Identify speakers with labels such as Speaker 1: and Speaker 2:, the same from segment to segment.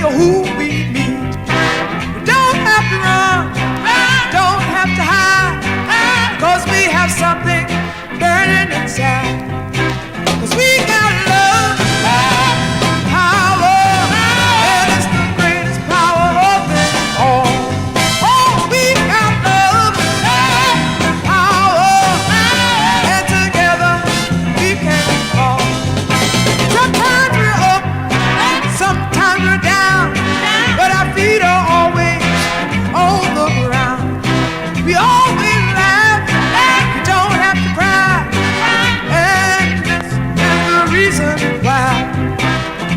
Speaker 1: or who we meet. We don't have to run, don't have to hide, 'cause we have something burning inside. 'Cause we got love, power, and it's the greatest power of them all. Oh, we got love, power, and together we can fall. Sometimes we're up, sometimes we're down, but our feet are always on the ground. We always laugh, we don't have to cry, and this is the reason why.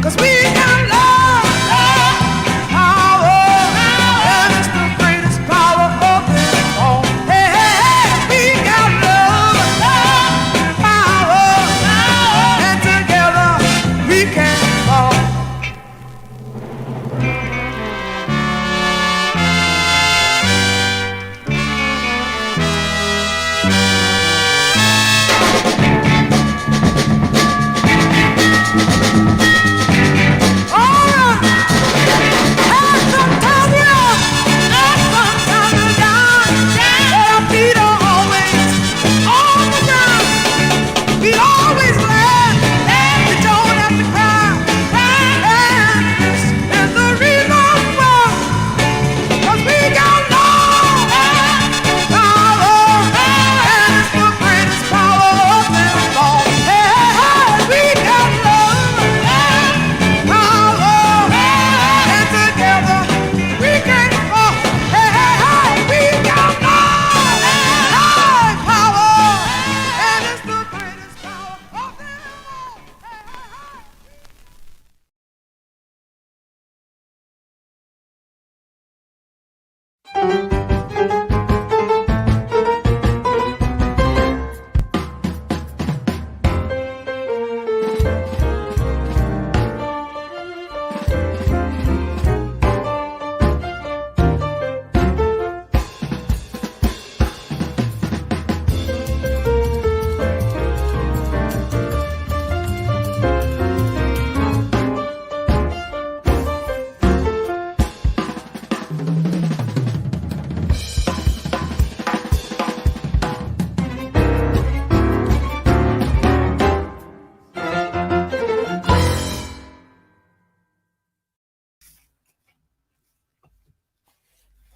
Speaker 1: 'Cause we got love, power, and it's the greatest power of them all. Hey, hey, hey, we got love, power, and together we can fall.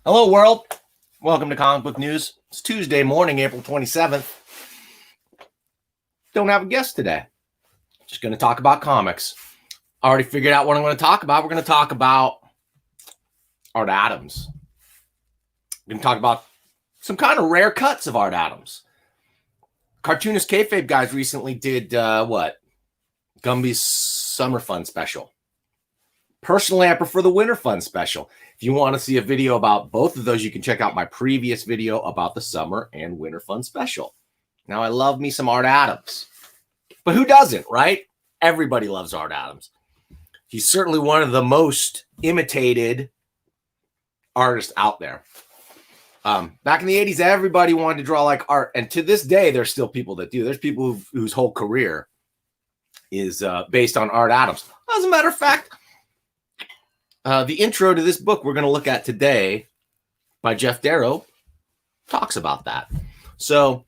Speaker 2: Hello, world. Welcome to Comic Book News. It's Tuesday morning, April 27th. Don't have a guest today. Just going to talk about comics. Already figured out what I'm going to talk about. We're going to talk about Art Adams. We're going to talk about some kind of rare cuts of Art Adams. Cartoonist Kayfabe guys recently did, Gumby's Summer Fun Special. Personally, I prefer the Winter Fun Special. If you want to see a video about both of those, you can check out my previous video about the Summer and Winter Fun Special. Now, I love me some Art Adams. But who doesn't, right? Everybody loves Art Adams. He's certainly one of the most imitated artists out there. Back in the 80s, everybody wanted to draw like art. And to this day, there's still people that do. There's people whose whole career is based on Art Adams. As a matter of fact, the intro to this book we're going to look at today by Jeff Darrow talks about that. So,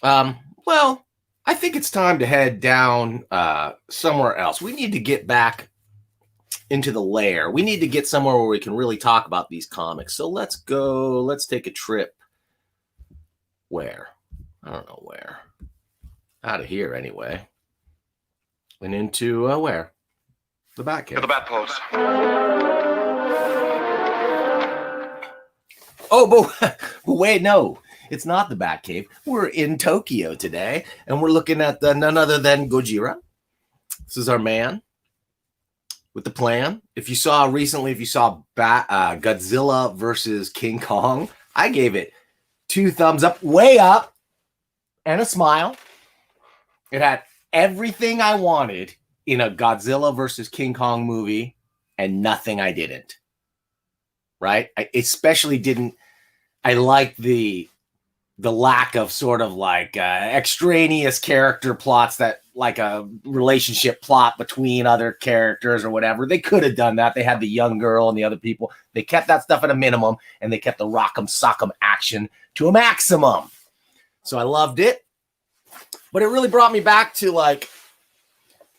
Speaker 2: I think it's time to head down somewhere else. We need to get back into the lair. We need to get somewhere where we can really talk about these comics. So let's go. Let's take a trip. Where? I don't know where. Out of here anyway. And into where? The Batcave.
Speaker 3: The Bat Post.
Speaker 2: Oh, but wait, no. It's not the Batcave. We're in Tokyo today, and we're looking at none other than Gojira. This is our man with the plan. If you saw Godzilla versus King Kong, I gave it 2 thumbs up, way up, and a smile. It had everything I wanted in a Godzilla versus King Kong movie, and nothing I didn't. Right? I especially didn't. I liked the the lack of sort of like extraneous character plots, that like a relationship plot between other characters or whatever. They could have done that. They had the young girl and the other people. They kept that stuff at a minimum, and they kept the rock'em sock'em action to a maximum. So I loved it. But it really brought me back to like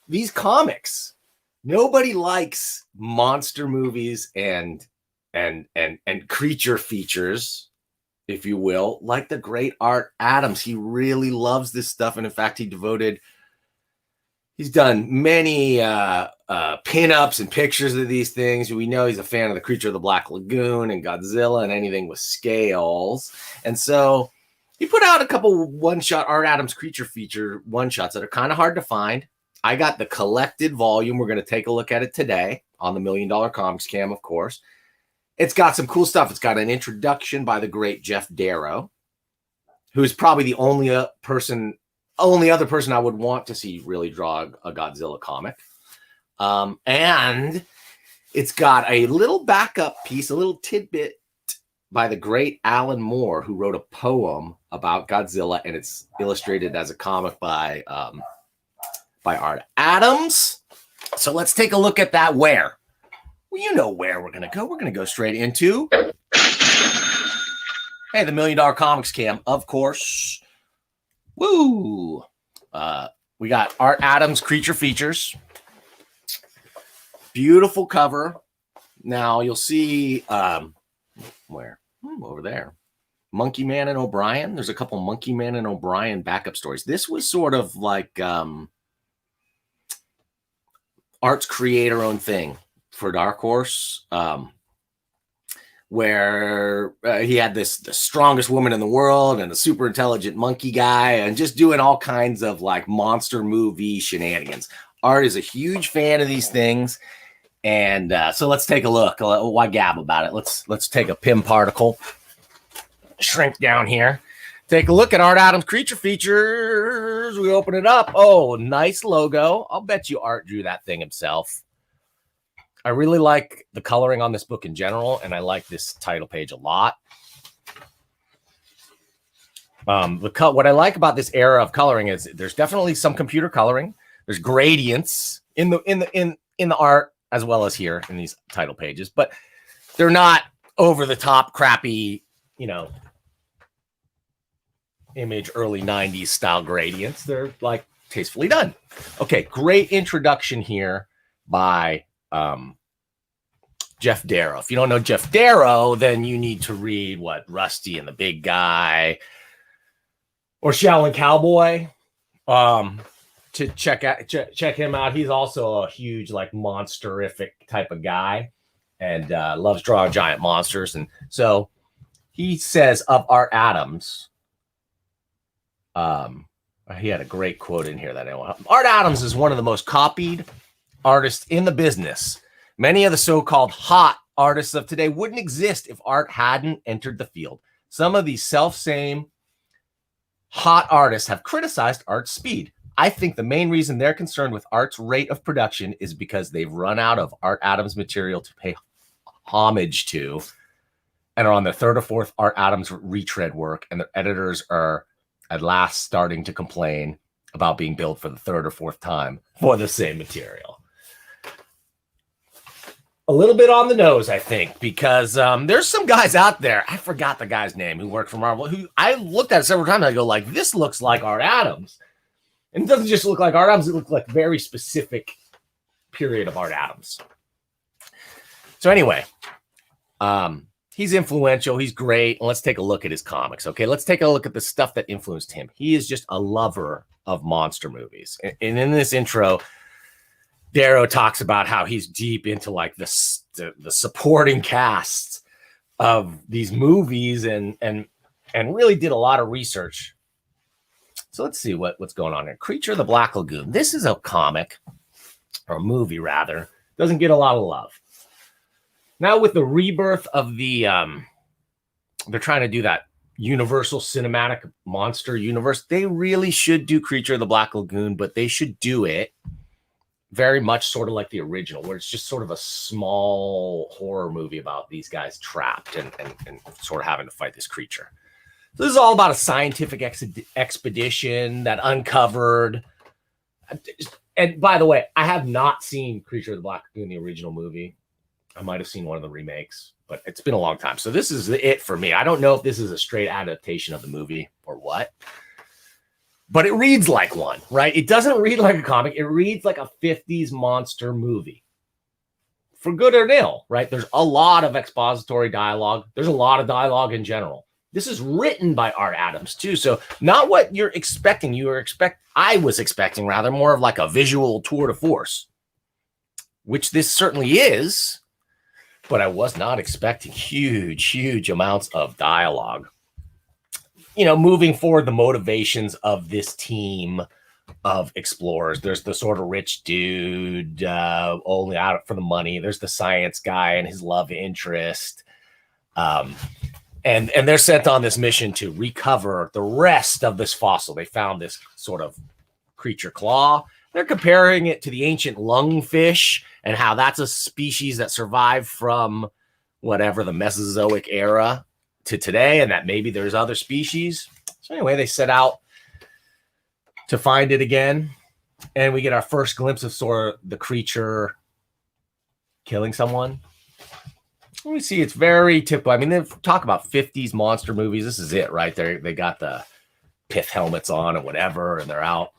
Speaker 2: these comics. Nobody likes monster movies and creature features, if you will, like the great Art Adams. He really loves this stuff. And in fact, he's done many pinups and pictures of these things. We know he's a fan of the Creature of the Black Lagoon and Godzilla and anything with scales. And so he put out a couple one-shot Art Adams creature feature one-shots that are kind of hard to find. I got the collected volume. We're going to take a look at it today on the $1 Million Comics Cam, of course. It's got some cool stuff. It's got an introduction by the great Jeff Darrow, who is probably the only other person I would want to see really draw a Godzilla comic. And it's got a little backup piece, a little tidbit by the great Alan Moore, who wrote a poem about Godzilla, and it's illustrated as a comic by Art Adams. So let's take a look at that. Where? Well, you know where we're going to go. We're going to go straight into, hey, the $1 Million Comics Cam, of course. Woo! We got Art Adams Creature Features. Beautiful cover. Now you'll see where? Over there. Monkey Man and O'Brien. There's a couple Monkey Man and O'Brien backup stories. This was sort of like Art's creator own thing for Dark Horse, where he had the strongest woman in the world and a super intelligent monkey guy, and just doing all kinds of like monster movie shenanigans. Art is a huge fan of these things, and so let's take a look. Why gab about it? Let's take a Pym particle, shrink down here, take a look at Art Adams Creature Features. We open it up. Oh, nice logo. I'll bet you Art drew that thing himself. I really like the coloring on this book in general, and I like this title page a lot. What I like about this era of coloring is there's definitely some computer coloring. There's gradients in the art as well as here in these title pages, but they're not over the top crappy, image early 90s style gradients. They're like tastefully done. Okay, great introduction here by Jeff Darrow. If you don't know Jeff Darrow, then you need to read Rusty and the Big Guy or Shaolin Cowboy to check him out. He's also a huge like monsterific type of guy and loves drawing giant monsters. And so he says of Art Adams, he had a great quote in here that I want. Art Adams is one of the most copied artists in the business. Many of the so-called hot artists of today wouldn't exist if Art hadn't entered the field. Some of these self-same hot artists have criticized Art's speed. I think the main reason they're concerned with Art's rate of production is because they've run out of Art Adams material to pay homage to and are on the third or fourth Art Adams retread work, and their editors are at last starting to complain about being billed for the third or fourth time for the same material. A little bit on the nose, I think, because there's some guys out there. I forgot the guy's name who worked for Marvel, who I looked at several times. And I go like, this looks like Art Adams. And it doesn't just look like Art Adams. It looks like very specific period of Art Adams. So anyway, he's influential. He's great. And let's take a look at his comics. Okay, let's take a look at the stuff that influenced him. He is just a lover of monster movies. And in this intro, Darrow talks about how he's deep into like the supporting cast of these movies and really did a lot of research. So let's see what's going on here. Creature of the Black Lagoon. This is a comic, or a movie rather, doesn't get a lot of love. Now with the rebirth of the, they're trying to do that Universal Cinematic Monster Universe. They really should do Creature of the Black Lagoon, but they should do it very much sort of like the original, where it's just sort of a small horror movie about these guys trapped and sort of having to fight this creature. So this is all about a scientific expedition that uncovered. And by the way, I have not seen Creature of the Black Lagoon, the original movie. I might have seen one of the remakes, but it's been a long time. So this is it for me. I don't know if this is a straight adaptation of the movie or what, but it reads like one, right? It doesn't read like a comic. It reads like a 50s monster movie. For good or ill, right? There's a lot of expository dialogue. There's a lot of dialogue in general. This is written by Art Adams too. So not what you're expecting. I was expecting rather more of like a visual tour de force, which this certainly is, but I was not expecting huge amounts of dialogue. Moving forward, the motivations of this team of explorers. There's the sort of rich dude, only out for the money. There's the science guy and his love interest. And they're sent on this mission to recover the rest of this fossil. They found this sort of creature claw. They're comparing it to the ancient lungfish and how that's a species that survived from whatever the Mesozoic era to today, and that maybe there's other species. So anyway, they set out to find it again, and we get our first glimpse of sort of the creature killing someone. We see it's very typical. I mean, they talk about 50s monster movies. This is it right there. They got the pith helmets on and whatever, and they're out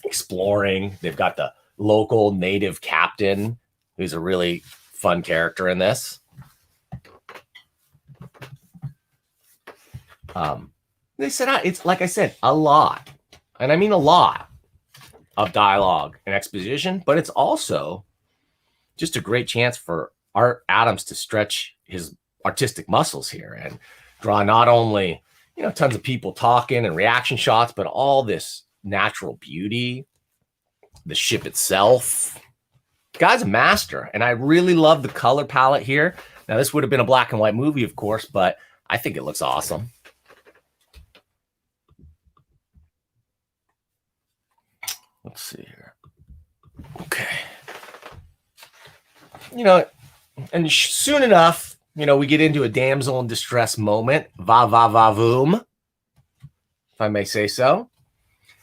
Speaker 2: exploring. They've got the local native captain, who's a really fun character in this. They set out, it's like I said, a lot. And I mean a lot of dialogue and exposition, but it's also just a great chance for Art Adams to stretch his artistic muscles here and draw not only, tons of people talking and reaction shots, but all this natural beauty, the ship itself. The guy's a master, and I really love the color palette here. Now, this would have been a black and white movie, of course, but I think it looks awesome. Let's see here. Okay. And soon enough, we get into a damsel in distress moment. Va va va voom, if I may say so.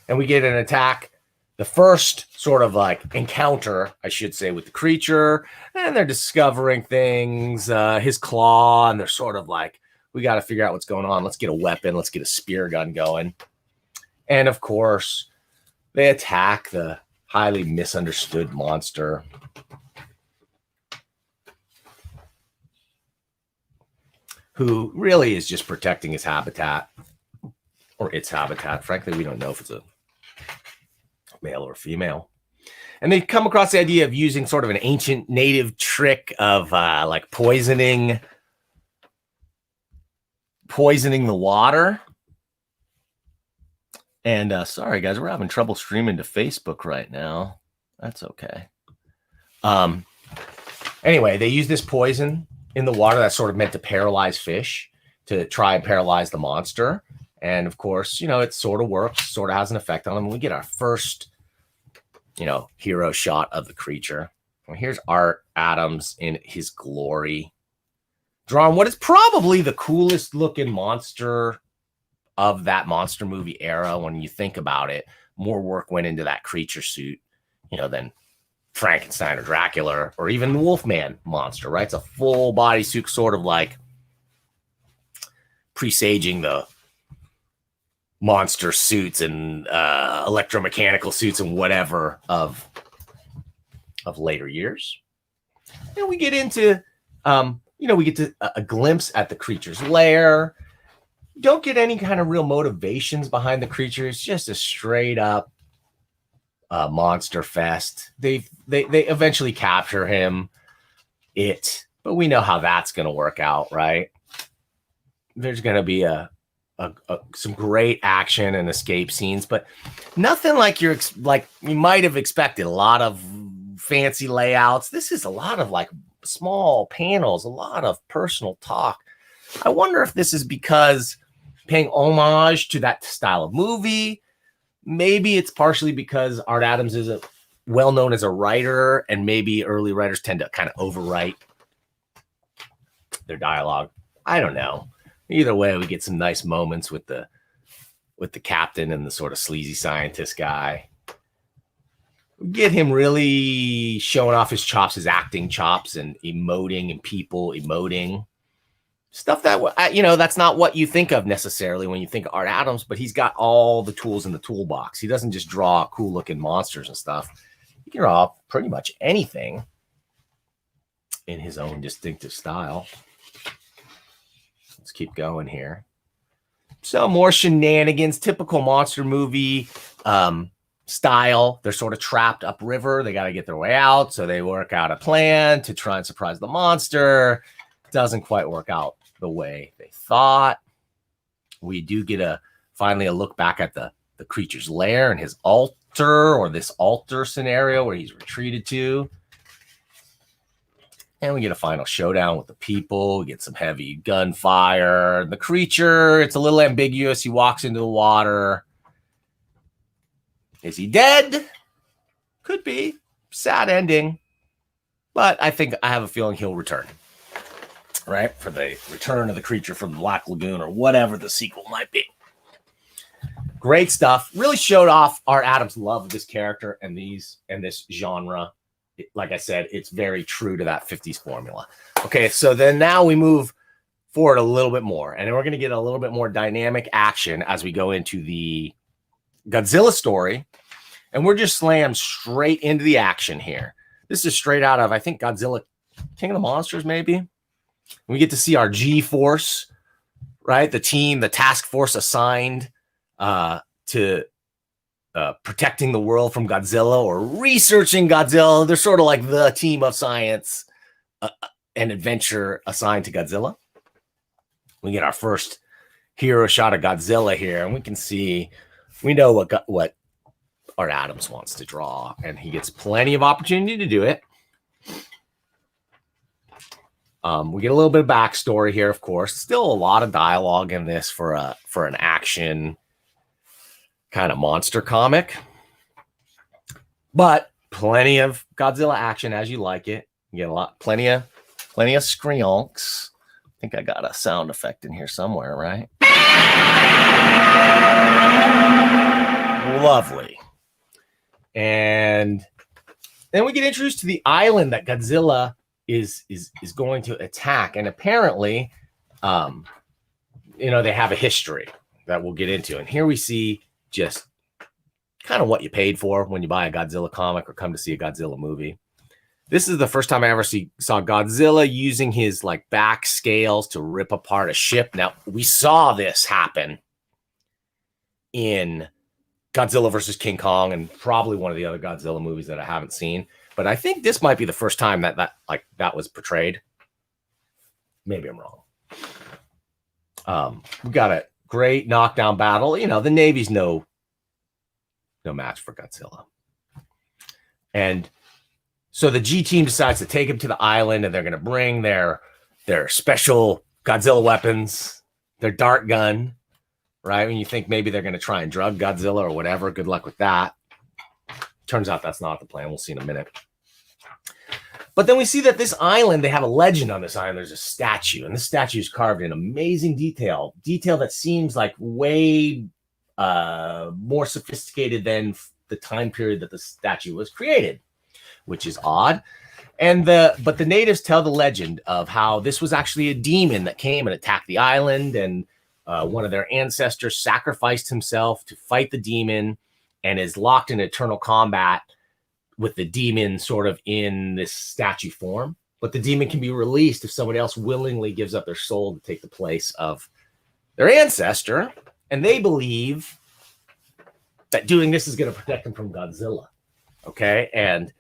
Speaker 2: And we get an attack. The first sort of like encounter, I should say, with the creature. And they're discovering things, his claw. And they're sort of like, we got to figure out what's going on. Let's get a weapon. Let's get a spear gun going. And of course, they attack the highly misunderstood monster. Who really is just protecting his habitat or its habitat. Frankly, we don't know if it's a male or female. And they come across the idea of using sort of an ancient native trick of like poisoning the water. And sorry, guys, we're having trouble streaming to Facebook right now. That's okay. Anyway, they use this poison in the water that's sort of meant to paralyze fish, to try and paralyze the monster. And of course, it sort of works, sort of has an effect on them. We get our first, hero shot of the creature. And here's Art Adams in his glory, drawing what is probably the coolest looking monster of that monster movie era. When you think about it, more work went into that creature suit, than Frankenstein or Dracula or even the Wolfman monster, right? It's a full body suit, sort of like presaging the monster suits and electromechanical suits and whatever of later years. And we get into, we get to a glimpse at the creature's lair. Don't get any kind of real motivations behind the creature. It's just a straight up monster fest. They eventually capture him, but we know how that's going to work out, right? There's going to be some great action and escape scenes, but nothing like you might have expected. A lot of fancy layouts. This is a lot of like small panels, a lot of personal talk. I wonder if this is because paying homage to that style of movie. Maybe it's partially because Art Adams is well known as a writer, and maybe early writers tend to kind of overwrite their dialogue. I don't know. Either way, we get some nice moments with the captain and the sort of sleazy scientist guy. We get him really showing off his chops, his acting chops, and emoting and people emoting. Stuff that, that's not what you think of necessarily when you think of Art Adams, but he's got all the tools in the toolbox. He doesn't just draw cool looking monsters and stuff. He can draw pretty much anything in his own distinctive style. Let's keep going here. So more shenanigans, typical monster movie style. They're sort of trapped upriver. They got to get their way out. So they work out a plan to try and surprise the monster. Doesn't quite work out the way they thought. We do get finally a look back at the creature's lair and his altar, or this altar scenario where he's retreated to. And we get a final showdown with the people. We get some heavy gunfire. The creature, it's a little ambiguous. He walks into the water. Is he dead? Could be. Sad ending. But I have a feeling he'll return. Right? For the return of the creature from the Black Lagoon, or whatever the sequel might be. Great stuff. Really showed off Art Adams' love of this character and this genre. Like I said, it's very true to that 50s formula. Okay, so then now we move forward a little bit more, and then we're going to get a little bit more dynamic action as we go into the Godzilla story, and we're just slammed straight into the action here. This is straight out of, I think, Godzilla King of the Monsters, maybe. We get to see our G-Force, right? The team, the task force assigned to protecting the world from Godzilla, or researching Godzilla. They're sort of like the team of science and adventure assigned to Godzilla. We get our first hero shot of Godzilla here, and we can see, we know what Art Adams wants to draw, and he gets plenty of opportunity to do it. We get a little bit of backstory here, of course. Still a lot of dialogue in this for an action kind of monster comic, but plenty of Godzilla action as you like it. You get plenty of screonks. I think I got a sound effect in here somewhere, right? Lovely. And then we get introduced to the island that Godzilla is going to attack, and apparently they have a history that we'll get into. And here we see just kind of what you paid for when you buy a Godzilla comic or come to see a Godzilla movie. This is the first time I ever saw Godzilla using his back scales to rip apart a ship. Now, we saw this happen in Godzilla versus King Kong, and probably one of the other Godzilla movies that I haven't seen. But I think this might be the first time that was portrayed. Maybe I'm wrong. We got a great knockdown battle. The Navy's no match for Godzilla. And so the G team decides to take him to the island, and they're going to bring their special Godzilla weapons, their dart gun, right? When you think maybe they're going to try and drug Godzilla or whatever, good luck with that. Turns out that's not the plan. We'll see in a minute. But then we see that this island, they have a legend on this island. There's a statue, and this statue is carved in amazing detail that seems like way more sophisticated than the time period that the statue was created, which is odd. But the natives tell the legend of how this was actually a demon that came and attacked the island, and one of their ancestors sacrificed himself to fight the demon, and is locked in eternal combat with the demon sort of in this statue form. But the demon can be released if somebody else willingly gives up their soul to take the place of their ancestor. And they believe that doing this is going to protect them from Godzilla. Okay. And,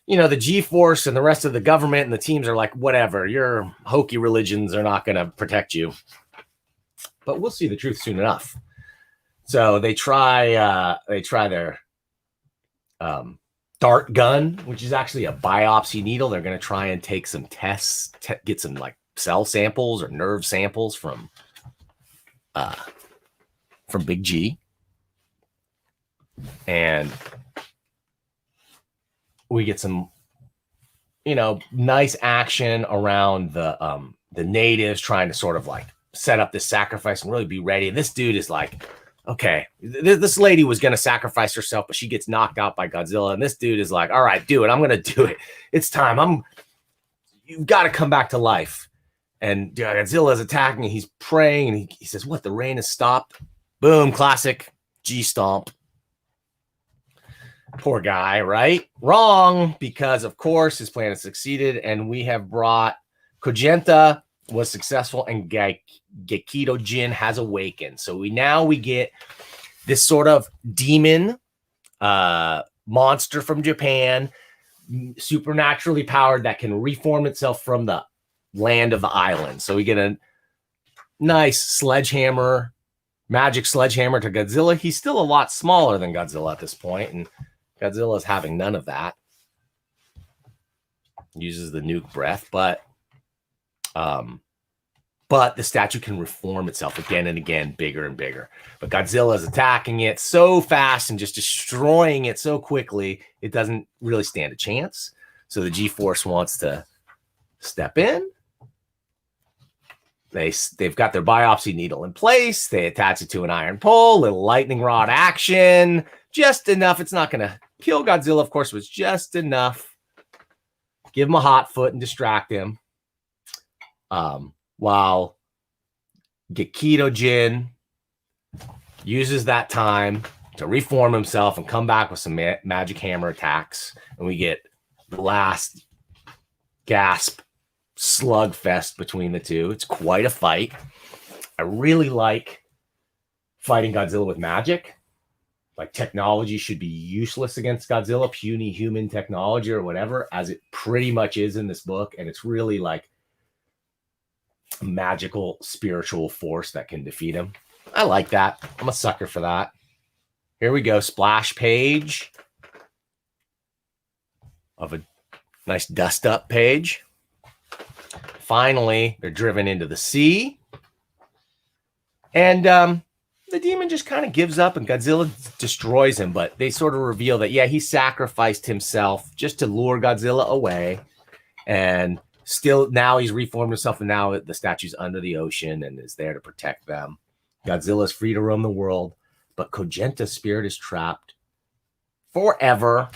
Speaker 2: the G-Force and the rest of the government and the teams are like, whatever, your hokey religions are not going to protect you. But we'll see the truth soon enough. So they try their dart gun, which is actually a biopsy needle. They're going to try and take some tests, get some cell samples or nerve samples from Big G. And we get some, nice action around the natives trying to sort of set up this sacrifice and really be ready. And this dude is like, okay, this lady was going to sacrifice herself, but she gets knocked out by Godzilla. And this dude is like, all right, do it. I'm going to do it. It's time. You've got to come back to life. And Godzilla is attacking. And he's praying. And he says, what? The rain has stopped. Boom. Classic G stomp. Poor guy, right? Wrong. Because, of course, his plan has succeeded. And we have brought Kogenta was successful, and Gekido Jin has awakened. So we get this sort of demon monster from Japan, supernaturally powered, that can reform itself from the land of the island. So we get a nice sledgehammer, magic sledgehammer to Godzilla. He's still a lot smaller than Godzilla at this point, and Godzilla is having none of that. Uses the nuke breath, but the statue can reform itself again and again, bigger and bigger. But Godzilla is attacking it so fast and just destroying it so quickly, it doesn't really stand a chance. So the G-Force wants to step in. They've got their biopsy needle in place. They attach it to an iron pole, little lightning rod action, just enough. It's not going to kill Godzilla, of course, it was just enough. Give him a hot foot and distract him. While Gekido Jin uses that time to reform himself and come back with some magic hammer attacks. And we get the last gasp slugfest between the two. It's quite a fight. I really like fighting Godzilla with magic. Like, technology should be useless against Godzilla, puny human technology or whatever, as it pretty much is in this book. And it's really like a magical spiritual force that can defeat him. I like that. I'm a sucker for that. Here we go. Splash page of a nice dust up page. Finally, they're driven into the sea. And the demon just kind of gives up and Godzilla destroys him. But they sort of reveal that, yeah, he sacrificed himself just to lure Godzilla away. And still, now he's reformed himself, and now the statue's under the ocean and is there to protect them. Godzilla's free to roam the world, but Kogenta's spirit is trapped forever.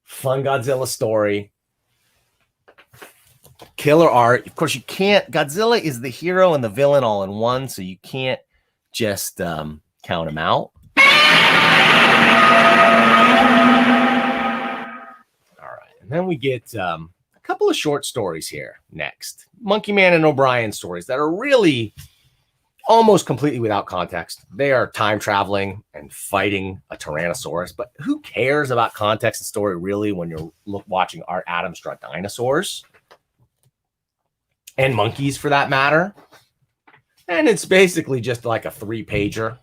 Speaker 2: Fun Godzilla story. Killer art. Of course, you can't. Godzilla is the hero and the villain all in one, so you can't just count him out. All right, and then we get couple of short stories here next. Monkey Man and O'Brien stories that are really almost completely without context. They are time traveling and fighting a Tyrannosaurus, but who cares about context and story really when you're watching Art Adams draw dinosaurs and monkeys for that matter? And it's basically just like a 3-pager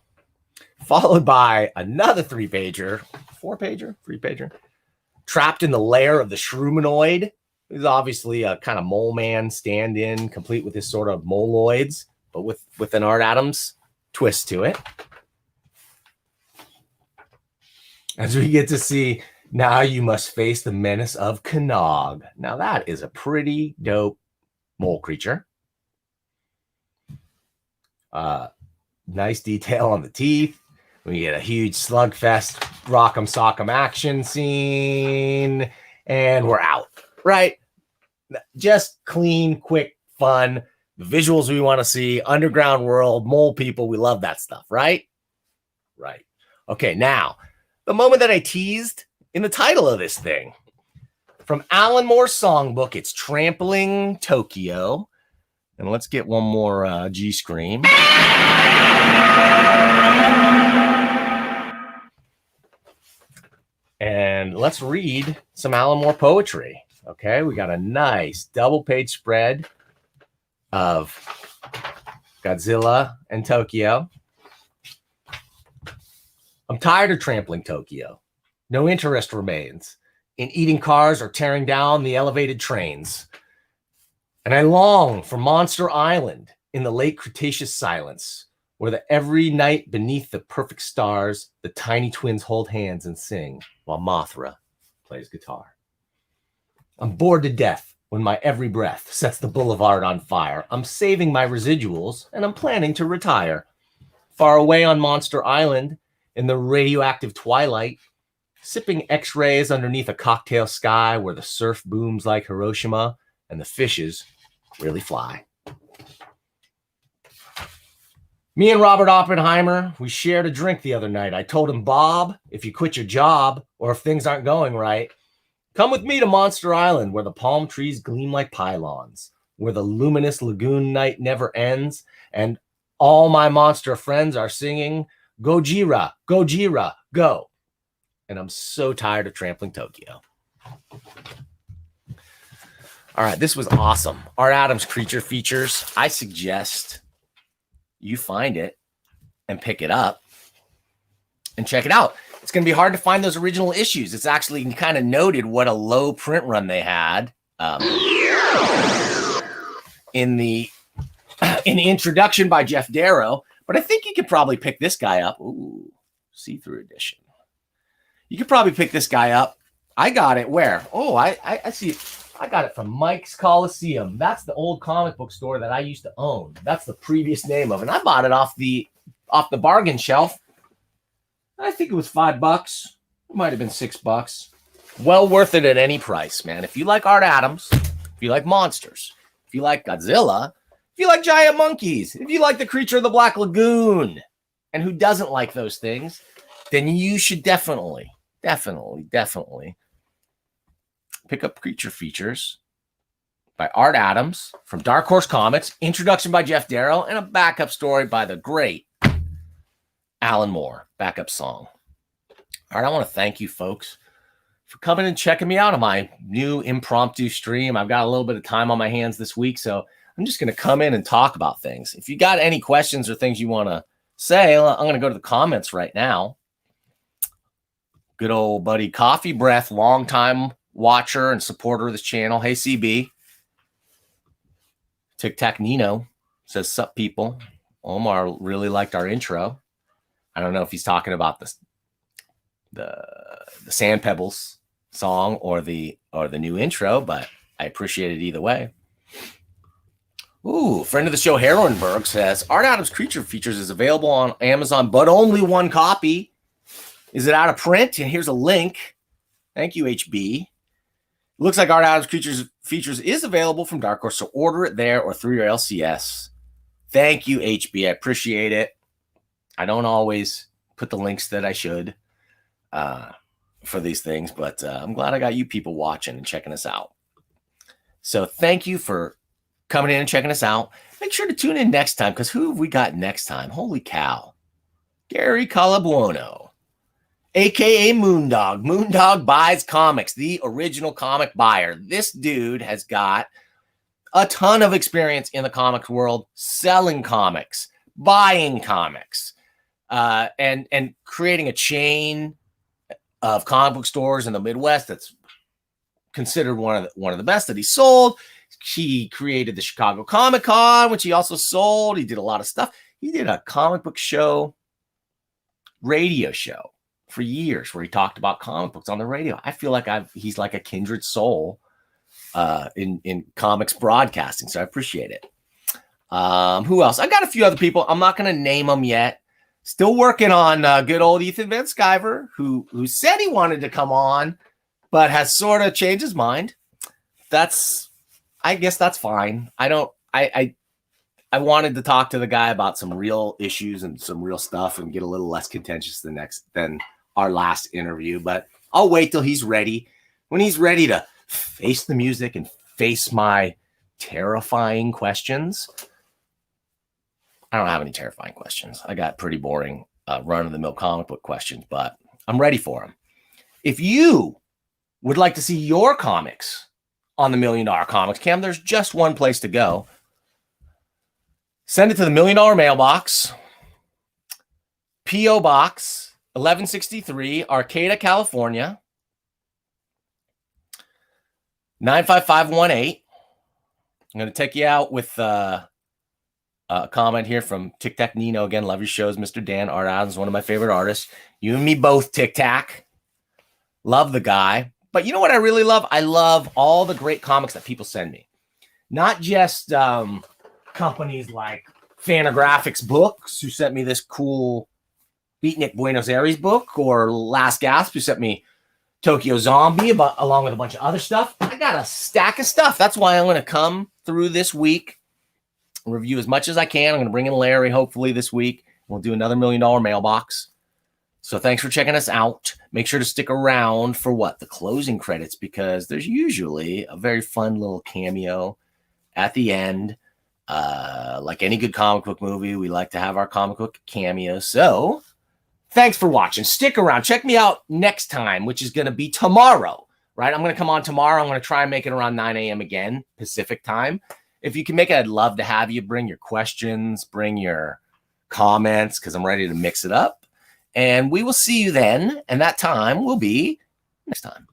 Speaker 2: followed by another 3-pager, 4-pager, 3-pager, trapped in the lair of the Shroomonoid. He's obviously a kind of mole man stand-in, complete with his sort of moloids, but with an Art Adams twist to it. As we get to see, now you must face the menace of Kannog. Now that is a pretty dope mole creature. Nice detail on the teeth. We get a huge slugfest, rock'em sock'em action scene, and we're out. Right? Just clean, quick, fun. The visuals we want to see, underground world, mole people. We love that stuff, right? Right. Okay, now, the moment that I teased in the title of this thing. From Alan Moore's songbook, it's Trampling Tokyo. And let's get one more G-Scream. And let's read some Alan Moore poetry. Okay, we got a nice double-page spread of Godzilla and Tokyo. I'm tired of trampling Tokyo. No interest remains in eating cars or tearing down the elevated trains. And I long for Monster Island in the late Cretaceous silence, where every night beneath the perfect stars, the tiny twins hold hands and sing while Mothra plays guitar. I'm bored to death when my every breath sets the boulevard on fire. I'm saving my residuals, and I'm planning to retire. Far away on Monster Island, in the radioactive twilight, sipping X-rays underneath a cocktail sky where the surf booms like Hiroshima and the fishes really fly. Me and Robert Oppenheimer, we shared a drink the other night. I told him, Bob, if you quit your job or if things aren't going right, come with me to Monster Island where the palm trees gleam like pylons, where the luminous lagoon night never ends, and all my monster friends are singing, Gojira, Gojira, go. And I'm so tired of Trampling Tokyo. All right, this was awesome. Art Adams Creature Features. I suggest you find it and pick it up and check it out. It's going to be hard to find those original issues. It's actually kind of noted what a low print run they had in the introduction by Jeff Darrow. But I think you could probably pick this guy up. Ooh, see-through edition. You could probably pick this guy up. I got it where? Oh, I see. I got it from Mike's Coliseum. That's the old comic book store that I used to own. That's the previous name of it. And I bought it off the bargain shelf. I think it was $5. It might have been $6. Well worth it at any price, man. If you like Art Adams, if you like monsters, if you like Godzilla, if you like giant monkeys, if you like the creature of the Black Lagoon, and who doesn't like those things, then you should definitely pick up Creature Features by Art Adams from Dark Horse Comics, introduction by Jeff Darrow, and a backup story by the great Alan Moore, backup song. All right, I want to thank you folks for coming and checking me out on my new impromptu stream. I've got a little bit of time on my hands this week, so I'm just going to come in and talk about things. If you got any questions or things you want to say, I'm going to go to the comments right now. Good old buddy Coffee Breath, longtime watcher and supporter of this channel. Hey, CB. Tic Tac Nino says, sup, people. Omar really liked our intro. I don't know if he's talking about the Sand Pebbles song or the new intro, but I appreciate it either way. Ooh, friend of the show, Heronberg says, Art Adams Creature Features is available on Amazon, but only one copy. Is it out of print? And here's a link. Thank you, HB. Looks like Art Adams Creatures Features is available from Dark Horse, so order it there or through your LCS. Thank you, HB. I appreciate it. I don't always put the links that I should for these things, but I'm glad I got you people watching and checking us out. So thank you for coming in and checking us out. Make sure to tune in next time, because who have we got next time? Holy cow. Gary Calabuono, a.k.a. Moondog. Moondog Buys Comics, the original comic buyer. This dude has got a ton of experience in the comics world, selling comics, buying comics, and creating a chain of comic book stores in the Midwest that's considered one of the best that he sold. He created the Chicago Comic Con, which he also sold. He did a lot of stuff. He did a comic book show, radio show for years where he talked about comic books on the radio. I feel like he's like a kindred soul in comics broadcasting, so I appreciate it. Who else? I got a few other people. I'm not going to name them yet. Still working on good old Ethan Van Sciver, who said he wanted to come on, but has sort of changed his mind. I guess that's fine. I wanted to talk to the guy about some real issues and some real stuff and get a little less contentious than our last interview, but I'll wait till he's ready. When he's ready to face the music and face my terrifying questions. I don't have any terrifying questions. I got pretty boring run-of-the-mill comic book questions, but I'm ready for them. If you would like to see your comics on the $1 Million Comics Cam, there's just one place to go. Send it to the $1 Million Mailbox, P.O. Box 1163, Arcata, California, 95518. I'm going to take you out with a comment here from Tic Tac Nino. Again, love your shows, Mr. Dan. Art Adams, one of my favorite artists. You and me both, Tic Tac. Love the guy. But you know what I really love? I love all the great comics that people send me. Not just companies like Fantagraphics Books, who sent me this cool Beatnik Buenos Aires book, or Last Gasp, who sent me Tokyo Zombie, along with a bunch of other stuff. I got a stack of stuff. That's why I'm going to come through this week, review as much as I can. I'm going to bring in Larry, hopefully, this week. We'll do another $1 million mailbox. So thanks for checking us out. Make sure to stick around for the closing credits, because there's usually a very fun little cameo at the end. Like any good comic book movie, we like to have our comic book cameo. So thanks for watching. Stick around. Check me out next time, which is going to be tomorrow, right? I'm going to come on tomorrow. I'm going to try and make it around 9 a.m. again, Pacific time. If you can make it, I'd love to have you. Bring your questions, bring your comments, because I'm ready to mix it up. And we will see you then. And that time will be next time.